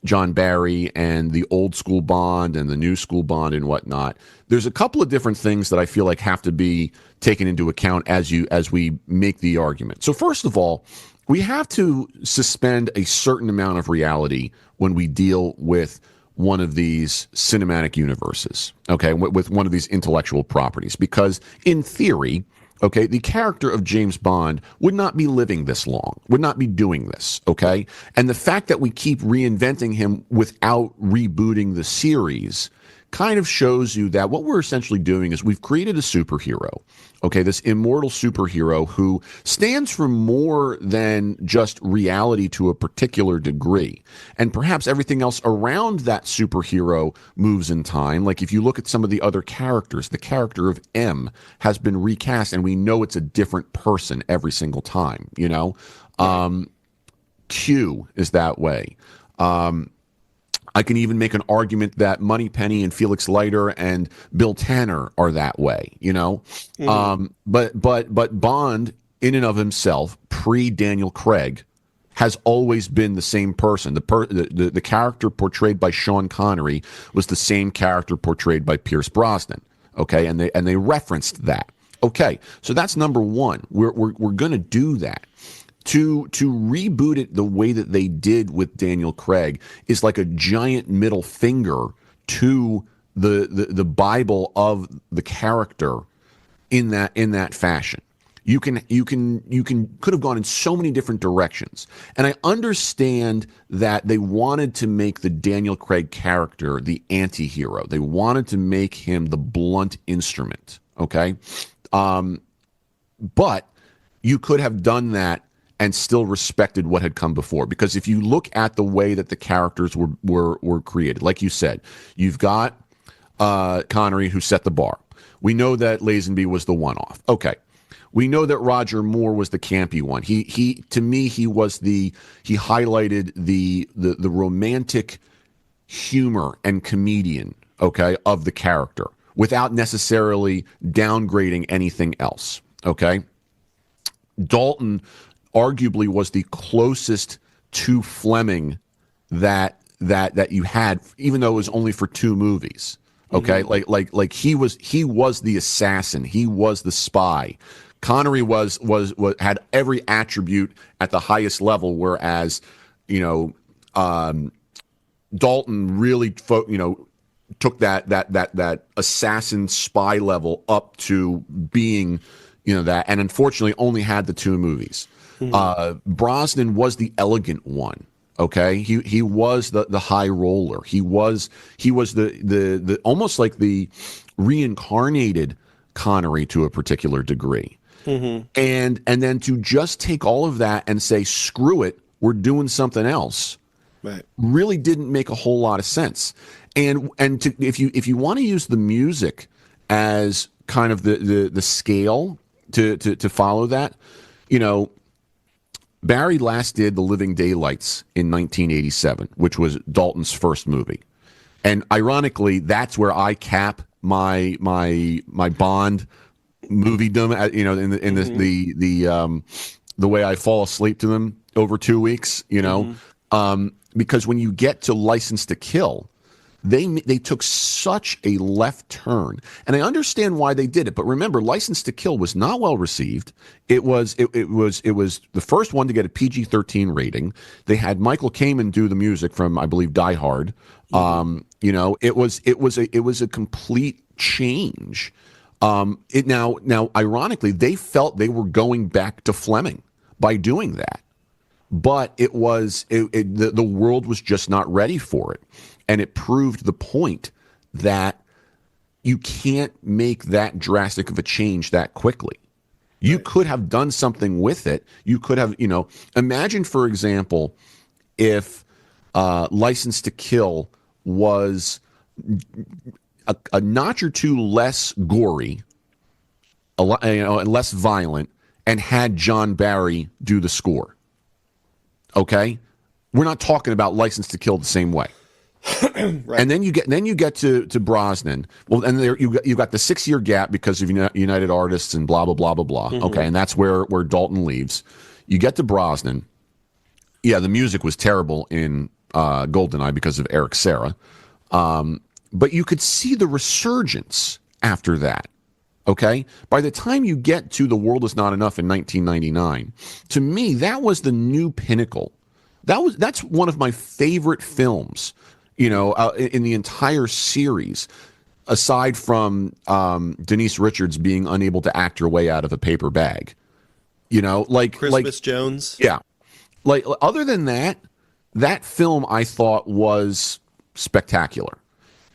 John Barry and the old school Bond and the new school Bond and whatnot, there's a couple of different things that I feel like have to be taken into account as we make the argument. So first of all, we have to suspend a certain amount of reality when we deal with one of these cinematic universes, okay, with one of these intellectual properties, because in theory, okay, the character of James Bond would not be living this long, would not be doing this, okay? And the fact that we keep reinventing him without rebooting the series kind of shows you that what we're essentially doing is we've created a superhero, okay, this immortal superhero who stands for more than just reality to a particular degree. And perhaps everything else around that superhero moves in time. Like if you look at some of the other characters, the character of M has been recast and we know it's a different person every single time, Q is that way. I can even make an argument that Moneypenny and Felix Leiter and Bill Tanner are that way, But Bond, in and of himself, pre-Daniel Craig, has always been the same person. The character portrayed by Sean Connery was the same character portrayed by Pierce Brosnan. Okay, and they referenced that. Okay, so that's number one. We're going to do that. To reboot it the way that they did with Daniel Craig is like a giant middle finger to the Bible of the character in that fashion. You could have gone in so many different directions. And I understand that they wanted to make the Daniel Craig character the anti-hero. They wanted to make him the blunt instrument, okay? But you could have done that and still respected what had come before. Because if you look at the way that the characters were created, like you said, you've got Connery who set the bar. We know that Lazenby was the one-off. Okay. We know that Roger Moore was the campy one. He to me, he highlighted the romantic humor and comedian, okay, of the character without necessarily downgrading anything else. Okay. Dalton arguably was the closest to Fleming that you had, even though it was only for 2 movies. Okay, like he was the assassin, he was the spy. Connery was had every attribute at the highest level, whereas Dalton really took that assassin spy level up to being that, and unfortunately only had the 2 movies. Brosnan was the elegant one. Okay, he was the high roller. He was the almost like the reincarnated Connery to a particular degree. and then to just take all of that and say, screw it, we're doing something else, Right. really didn't make a whole lot of sense. And if you want to use the music as kind of the scale to follow that, you know, Barry last did The Living Daylights in 1987, which was Dalton's first movie. And ironically, that's where I cap my Bond moviedom, you know, in the way I fall asleep to them over 2 weeks, you know, because when you get to License to Kill, they took such a left turn, and I understand why they did it. But remember, License to Kill was not well received. It was the first one to get a PG-13 rating. They had Michael Kamen do the music from, I believe, Die Hard. You know, it was a complete change. Now, ironically, they felt they were going back to Fleming by doing that, but the world was just not ready for it. And it proved the point that you can't make that drastic of a change that quickly. You could have done something with it. You could have, you know, imagine, for example, if License to Kill was a notch or two less gory, and less violent, and had John Barry do the score. Okay? We're not talking about License to Kill the same way. Right. And then you get to Brosnan. Well, and there you got the 6-year gap because of United Artists and blah blah blah blah blah. Okay, and that's where Dalton leaves. You get to Brosnan. Yeah, the music was terrible in GoldenEye because of Eric Serra, but you could see the resurgence after that. Okay, by the time you get to The World Is Not Enough in 1999, to me that was the new pinnacle. That's one of my favorite films, you know, in the entire series, aside from Denise Richards being unable to act her way out of a paper bag. You know, Christmas Jones. Yeah. Like, other than that, that film I thought was spectacular.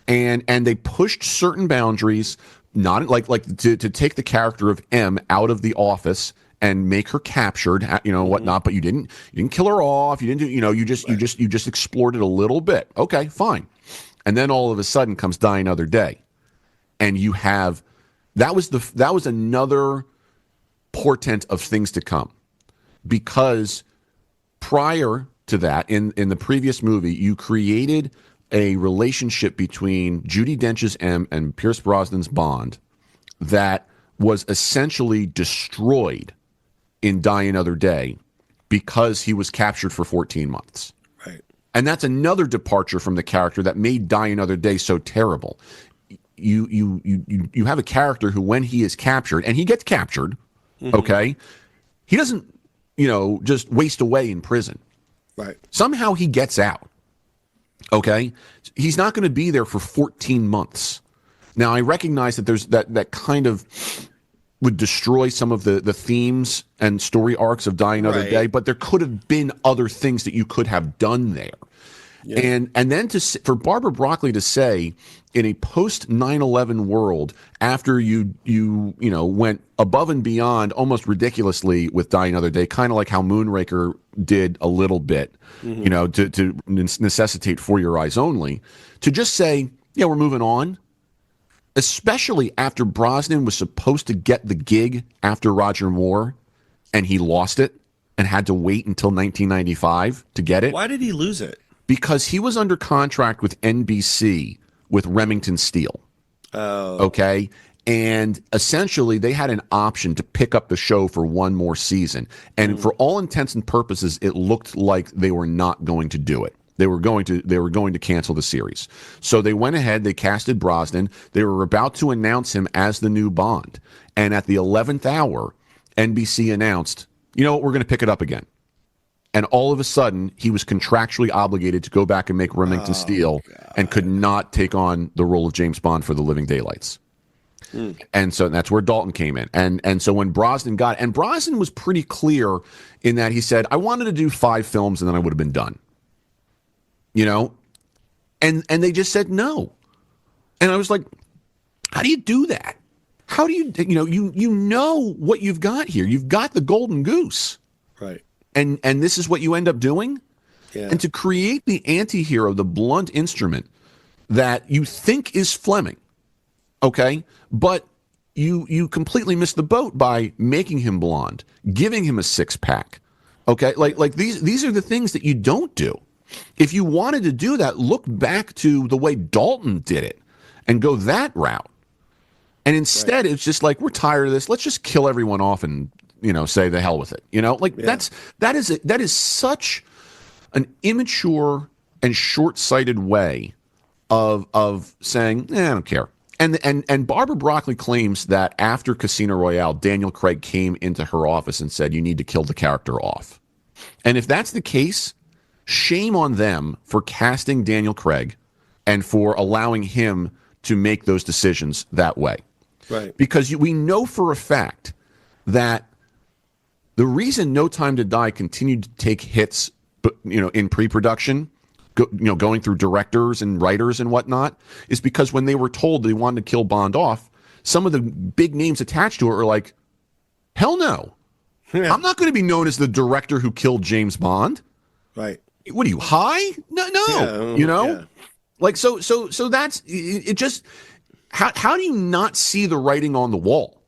And they pushed certain boundaries, not like to take the character of M out of the office and make her captured, you know, whatnot. But you didn't kill her off. You didn't do, you know, you just explored it a little bit. Okay, fine. And then all of a sudden comes Die Another Day, and you have that was another portent of things to come, because prior to that, in the previous movie, you created a relationship between Judi Dench's M and Pierce Brosnan's Bond that was essentially destroyed in Die Another Day because he was captured for 14 months. Right. And that's another departure from the character that made Die Another Day so terrible. You have a character who, when he is captured, and he gets captured, okay, he doesn't, you know, just waste away in prison. Right. Somehow he gets out. Okay? He's not going to be there for 14 months. Now, I recognize that there's that kind of would destroy some of the themes and story arcs of Die Another Day, but there could have been other things that you could have done there. Yeah. And then for Barbara Broccoli to say, in a post 9/11 world, after you went above and beyond almost ridiculously with Die Another Day, kind of like how Moonraker did a little bit, you know, to necessitate For Your Eyes Only, to just say, yeah, we're moving on. Especially after Brosnan was supposed to get the gig after Roger Moore, and he lost it and had to wait until 1995 to get it. Why did he lose it? Because he was under contract with NBC with Remington Steele. Oh. Okay? And essentially, they had an option to pick up the show for one more season. And for all intents and purposes, it looked like they were not going to do it. They were going to cancel the series. So they went ahead, they casted Brosnan. They were about to announce him as the new Bond. And at the 11th hour, NBC announced, you know what, we're going to pick it up again. And all of a sudden, he was contractually obligated to go back and make Remington Steele, and could not take on the role of James Bond for The Living Daylights. And so that's where Dalton came in. And so when Brosnan and Brosnan was pretty clear in that he said, I wanted to do 5 films and then I would have been done. You know? And they just said no. And I was like, how do you do that? how do you know what you've got here? You've got the golden goose. Right. And this is what you end up doing? Yeah. And to create the anti-hero, the blunt instrument that you think is Fleming, okay? But you completely miss the boat by making him blonde, giving him a six-pack, okay? Like these are the things that you don't do. If you wanted to do that, look back to the way Dalton did it and go that route. And instead, It's just like, we're tired of this. Let's just kill everyone off and, say the hell with it. That is such an immature and short-sighted way of saying, I don't care. And Barbara Broccoli claims that after Casino Royale, Daniel Craig came into her office and said, you need to kill the character off. And if that's the case, shame on them for casting Daniel Craig and for allowing him to make those decisions that way. Right. Because we know for a fact that the reason No Time to Die continued to take hits, in pre-production, going through directors and writers and whatnot, is because when they were told they wanted to kill Bond off, some of the big names attached to it are like, hell no. Yeah. I'm not going to be known as the director who killed James Bond. Right. What are you, high? No. Yeah. Like, so that's it. Just how do you not see the writing on the wall?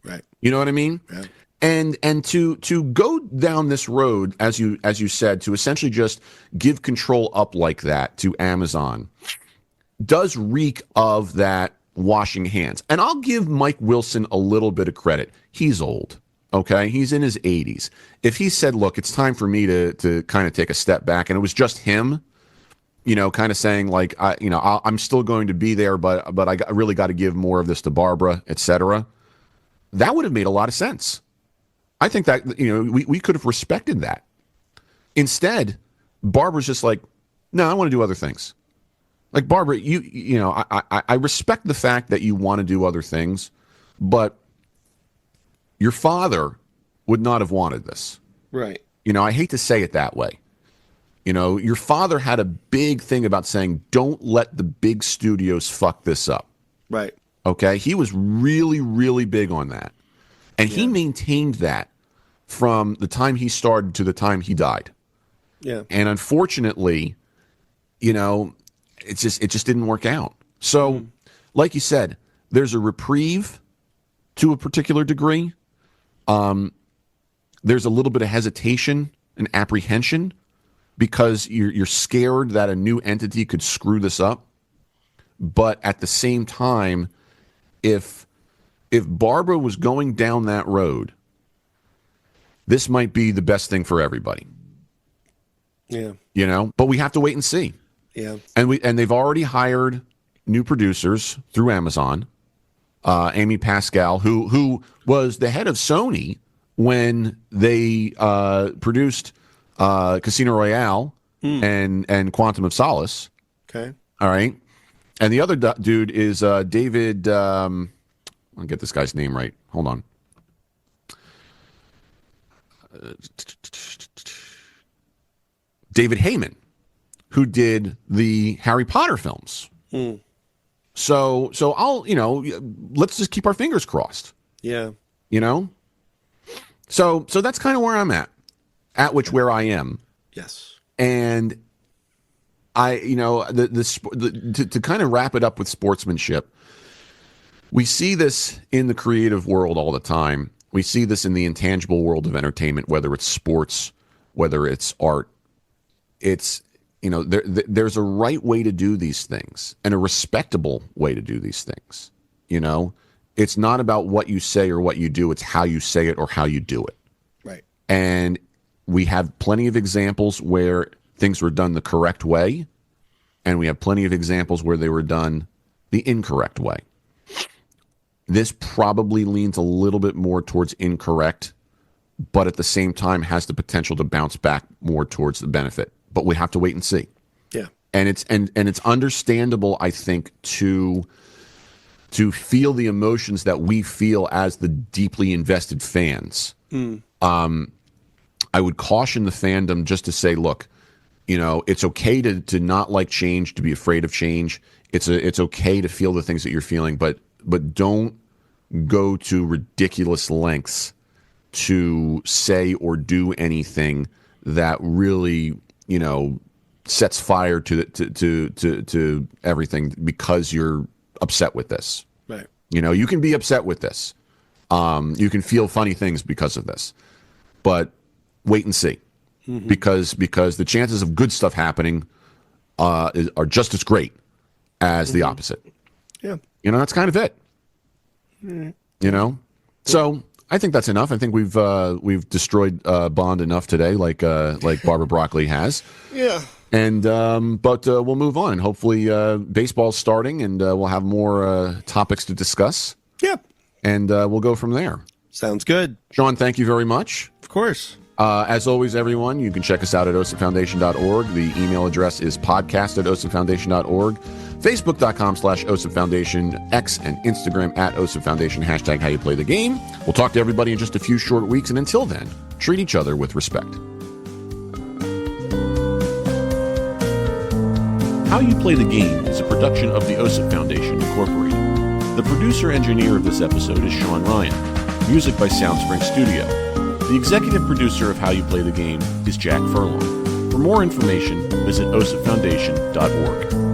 Right. You know what I mean? Yeah. And to go down this road, as you said, to essentially just give control up like that to Amazon does reek of that washing hands. And I'll give Mike Wilson a little bit of credit. He's old. Okay, he's in his 80s. If he said, look, it's time for me to kind of take a step back, and it was just him, kind of saying like, I'm still going to be there, but I really got to give more of this to Barbara, etc. That would have made a lot of sense. I think that, we could have respected that. Instead, Barbara's just like, no, I want to do other things. Like, Barbara, I respect the fact that you want to do other things, but your father would not have wanted this. Right. I hate to say it that way. Your father had a big thing about saying, don't let the big studios fuck this up. Right. Okay? He was really, really big on that. And he maintained that from the time he started to the time he died. Yeah. And unfortunately, it just didn't work out. So, like you said, there's a reprieve to a particular degree. There's a little bit of hesitation and apprehension because you're scared that a new entity could screw this up. But at the same time, if Barbara was going down that road, this might be the best thing for everybody. Yeah. But we have to wait and see. Yeah. And they've already hired new producers through Amazon. Amy Pascal, who was the head of Sony when they produced Casino Royale and Quantum of Solace. Okay. All right. And the other dude is David. I'll get this guy's name right. Hold on. David Heyman, who did the Harry Potter films. So I'll, let's just keep our fingers crossed. Yeah. So that's kind of where I'm where I am. Yes. And I, to kind of wrap it up with sportsmanship, we see this in the creative world all the time. We see this in the intangible world of entertainment, whether it's sports, whether it's art. It's, there's a right way to do these things and a respectable way to do these things. It's not about what you say or what you do. It's how you say it or how you do it. Right. And we have plenty of examples where things were done the correct way, and we have plenty of examples where they were done the incorrect way. This probably leans a little bit more towards incorrect, but at the same time has the potential to bounce back more towards the benefit. But we have to wait and see. Yeah. And it's understandable, I think, to feel the emotions that we feel as the deeply invested fans. I would caution the fandom just to say, look, it's okay to not like change, to be afraid of change. It's okay to feel the things that you're feeling, but don't go to ridiculous lengths to say or do anything that really, sets fire to everything because you're upset with this. Right. You can be upset with this. You can feel funny things because of this, but wait and see, because the chances of good stuff happening are just as great as the opposite. Yeah. That's kind of it. So I think that's enough. I think we've destroyed Bond enough today, like Barbara Broccoli has. Yeah. And but we'll move on. Hopefully, baseball's starting, and we'll have more topics to discuss. Yeah. And we'll go from there. Sounds good. Sean, thank you very much. Of course. As always, everyone, you can check us out at osipfoundation.org. The email address is podcast@osipfoundation.org. Facebook.com/osipfoundation, X and Instagram @osipfoundation, hashtag how you play the game. We'll talk to everybody in just a few short weeks, and until then, treat each other with respect. How You Play the Game is a production of the OSIP Foundation, Incorporated. The producer-engineer of this episode is Sean Ryan. Music by Soundspring Studio. The executive producer of How You Play the Game is Jack Furlong. For more information, visit osipfoundation.org.